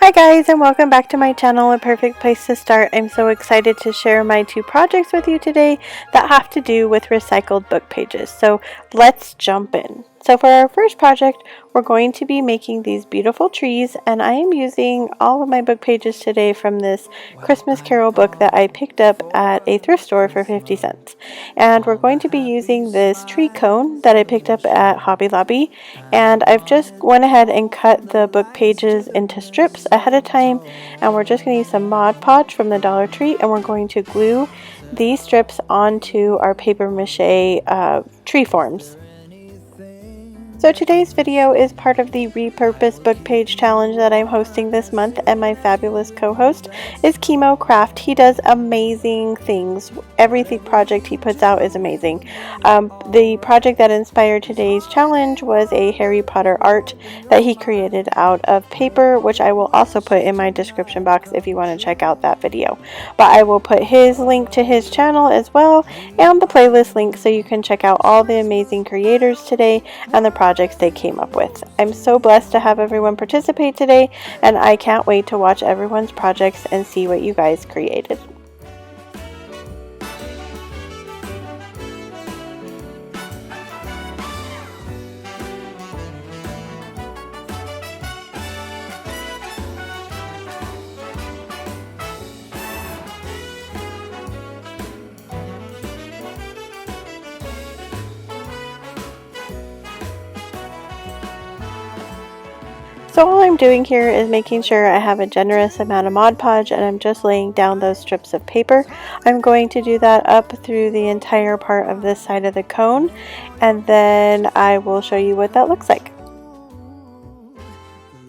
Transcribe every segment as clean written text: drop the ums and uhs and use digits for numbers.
Hi guys, and welcome back to my channel, a perfect place to start. I'm so excited to share my two projects with you today that have to do with recycled book pages. So let's jump in. So for our first project, we're going to be making these beautiful trees, and I am using all of my book pages today from this Christmas Carol book that I picked up at a thrift store for 50 cents. And we're going to be using this tree cone that I picked up at Hobby Lobby, and I've just went ahead and cut the book pages into strips ahead of time, and we're just going to use some Mod Podge from the Dollar Tree, and we're going to glue these strips onto our paper mache tree forms. So today's video is part of the Repurposed book page challenge that I'm hosting this month, and my fabulous co-host is Chemo Craft. He does amazing things. Every project he puts out is amazing. The project that inspired today's challenge was a Harry Potter art that he created out of paper, which I will also put in my description box if you want to check out that video. But I will put his link to his channel as well, and the playlist link, so you can check out all the amazing creators today and the projects they came up with. I'm so blessed to have everyone participate today, and I can't wait to watch everyone's projects and see what you guys created. So all I'm doing here is making sure I have a generous amount of Mod Podge, and I'm just laying down those strips of paper. I'm going to do that up through the entire part of this side of the cone, and then I will show you what that looks like.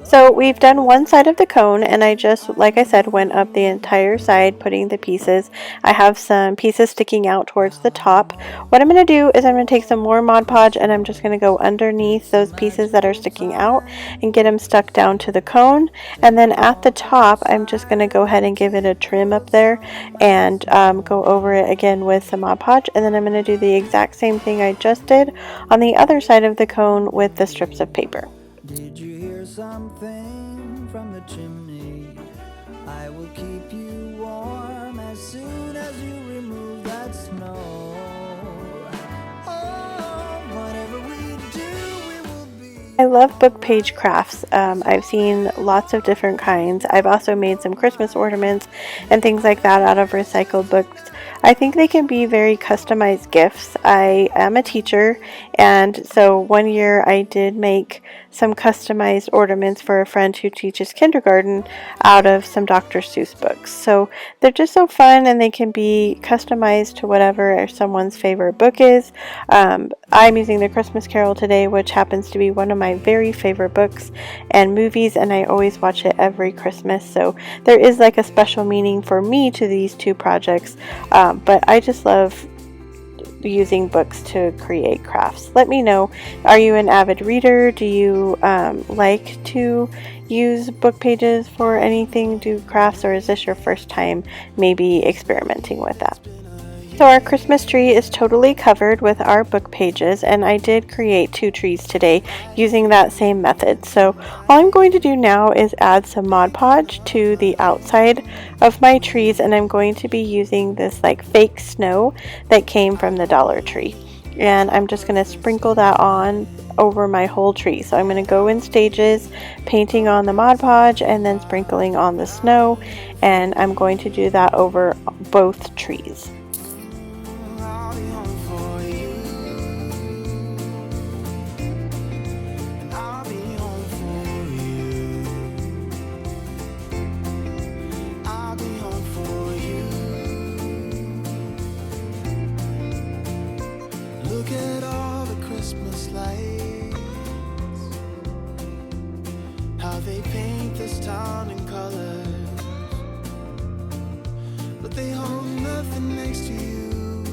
So we've done one side of the cone, and I just, like I said, went up the entire side putting the pieces. I have some pieces sticking out towards the top. What I'm going to do is I'm going to take some more Mod Podge, and I'm just going to go underneath those pieces that are sticking out and get them stuck down to the cone. And then at the top, I'm just going to go ahead and give it a trim up there and go over it again with some Mod Podge. And then I'm going to do the exact same thing I just did on the other side of the cone with the strips of paper. Did you hear something from the chimney? I will keep you warm as soon as you remove that snow. Oh, whatever we do, we will be. I love book page crafts. I've seen lots of different kinds. I've also made some Christmas ornaments and things like that out of recycled books. I think they can be very customized gifts. I am a teacher, and so one year I did make some customized ornaments for a friend who teaches kindergarten out of some Dr. Seuss books. So they're just so fun, and they can be customized to whatever someone's favorite book is. I'm using The Christmas Carol today, which happens to be one of my very favorite books and movies, and I always watch it every Christmas. So there is like a special meaning for me to these two projects. But I just love using books to create crafts. Let me know, are you an avid reader? Do you like to use book pages for anything, do crafts, or is this your first time maybe experimenting with that? So our Christmas tree is totally covered with our book pages, and I did create two trees today using that same method. So all I'm going to do now is add some Mod Podge to the outside of my trees, and I'm going to be using this like fake snow that came from the Dollar Tree. And I'm just going to sprinkle that on over my whole tree. So I'm going to go in stages, painting on the Mod Podge and then sprinkling on the snow, and I'm going to do that over both trees. Look at all the Christmas lights, how they paint this town in colors, but they hold nothing next to you,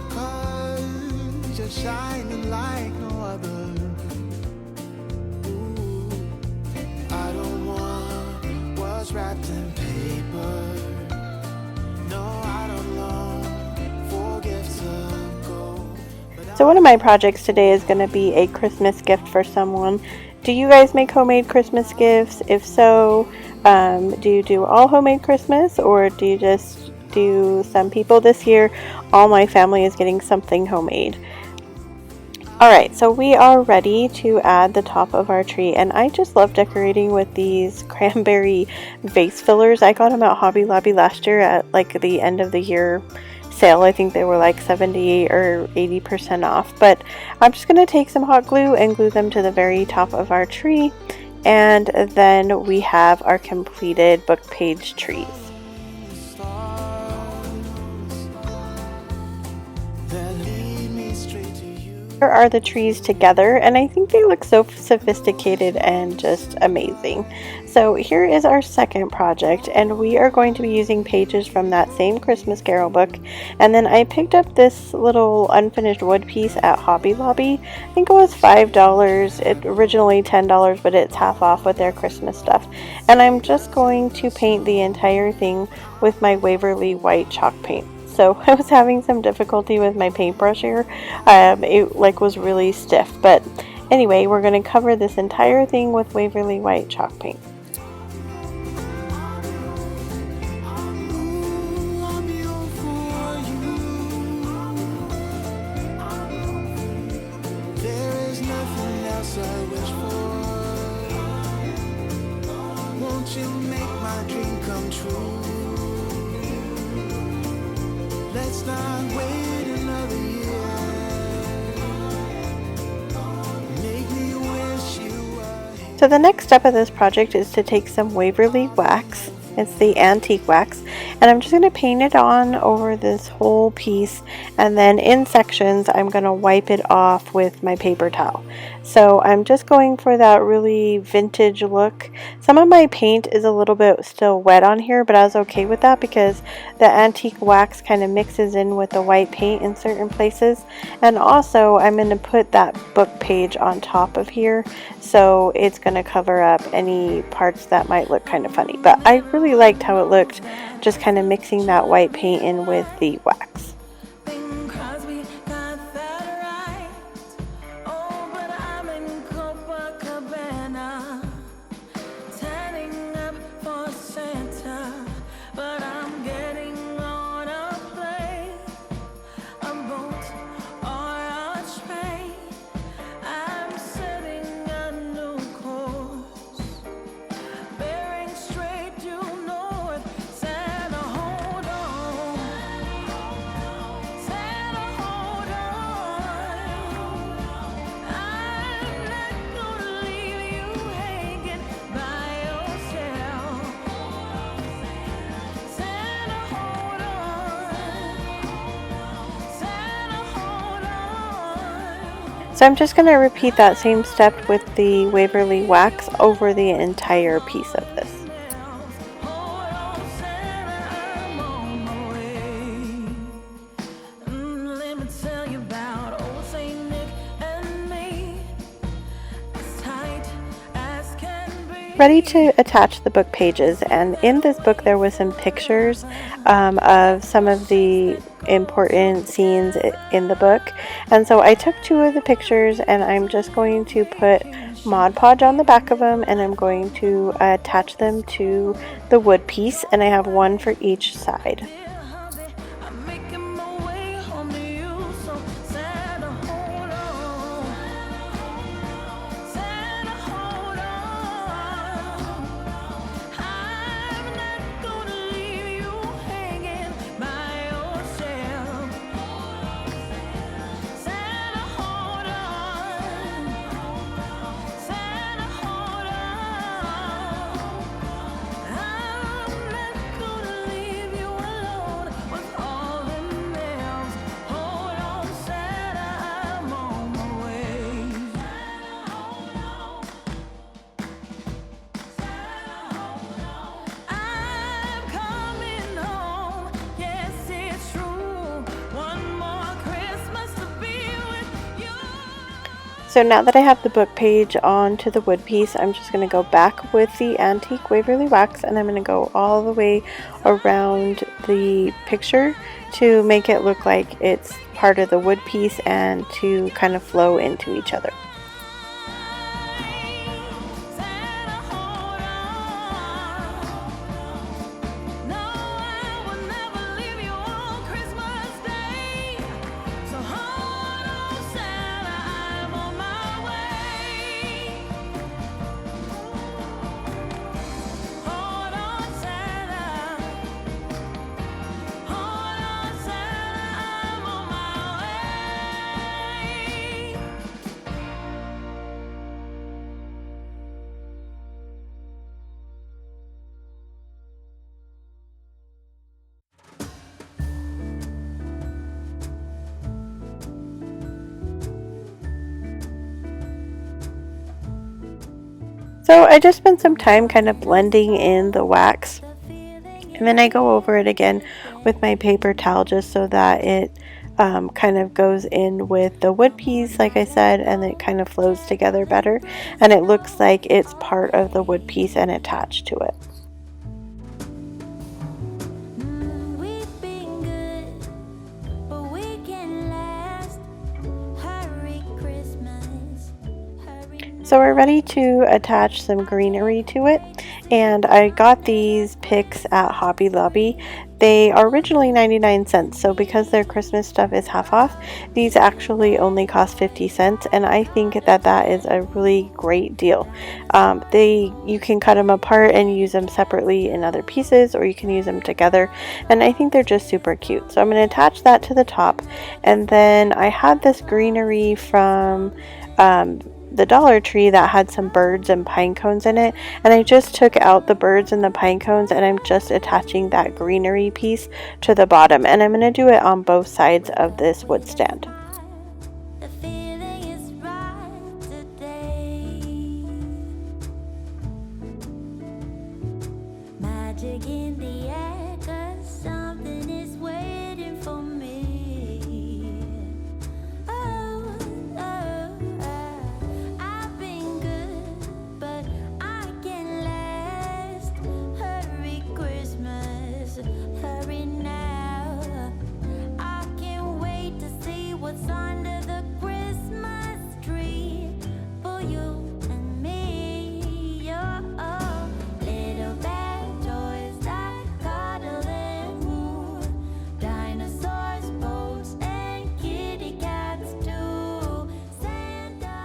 'cause you're shining like no other. Ooh, I don't want what's wrapped in paper. No, I don't long for gifts of gold. So one of my projects today is going to be a Christmas gift for someone. Do you guys make homemade Christmas gifts? If so, do you do all homemade Christmas, or do you just do some people? This year, all my family is getting something homemade. Alright, so we are ready to add the top of our tree, and I just love decorating with these cranberry vase fillers. I got them at Hobby Lobby last year at like the end of the year sale. I think they were like 70 or 80% off, but I'm just going to take some hot glue and glue them to the very top of our tree, and then we have our completed book page trees. Here are the trees together, and I think they look so sophisticated and just amazing. So here is our second project, and we are going to be using pages from that same Christmas Carol book. And then I picked up this little unfinished wood piece at Hobby Lobby. I think it was $5. It originally $10, but it's half off with their Christmas stuff. And I'm just going to paint the entire thing with my Waverly white chalk paint. So I was having some difficulty with my paintbrush here. It was really stiff, but anyway, we're going to cover this entire thing with Waverly white chalk paint. Won't you make my dream come true? Let's not wait another year. Make me wish you were. So the next step of this project is to take some Waverly wax. It's the antique wax, and I'm just going to paint it on over this whole piece, and then in sections I'm going to wipe it off with my paper towel. So I'm just going for that really vintage look. Some of my paint is a little bit still wet on here, but I was okay with that because the antique wax kind of mixes in with the white paint in certain places. And also I'm going to put that book page on top of here, so it's going to cover up any parts that might look kind of funny. But I really liked how it looked, just kind of mixing that white paint in with the wax. So I'm just going to repeat that same step with the Waverly wax over the entire piece of this. Ready to attach the book pages, and in this book there was some pictures of some of the important scenes in the book, and so I took 2 of the pictures and I'm just going to put Mod Podge on the back of them, and I'm going to attach them to the wood piece, and I have one for each side. So now that I have the book page onto the wood piece, I'm just going to go back with the antique Waverly wax, and I'm going to go all the way around the picture to make it look like it's part of the wood piece and to kind of flow into each other. So I just spent some time kind of blending in the wax, and then I go over it again with my paper towel just so that it kind of goes in with the wood piece, like I said, and it kind of flows together better, and it looks like it's part of the wood piece and attached to it. So we're ready to attach some greenery to it, and I got these picks at Hobby Lobby. They are originally 99 cents, so because their Christmas stuff is half off, these actually only cost 50 cents, and I think that that is a really great deal. You can cut them apart and use them separately in other pieces, or you can use them together, and I think they're just super cute. So I'm going to attach that to the top, and then I had this greenery from the Dollar Tree that had some birds and pine cones in it, and I just took out the birds and the pine cones, and I'm just attaching that greenery piece to the bottom, and I'm going to do it on both sides of this wood stand.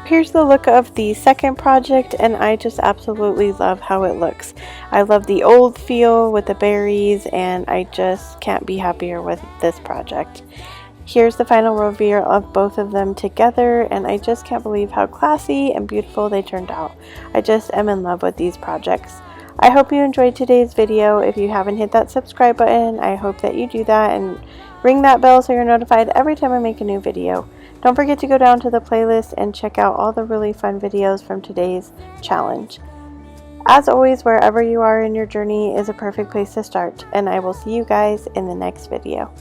Here's the look of the second project, and I just absolutely love how it looks. I love the old feel with the berries, and I just can't be happier with this project. Here's the final reveal of both of them together, and I just can't believe how classy and beautiful they turned out. I just am in love with these projects. I hope you enjoyed today's video. If you haven't hit that subscribe button, I hope that you do that and ring that bell so you're notified every time I make a new video. Don't forget to go down to the playlist and check out all the really fun videos from today's challenge. As always, wherever you are in your journey is a perfect place to start, and I will see you guys in the next video.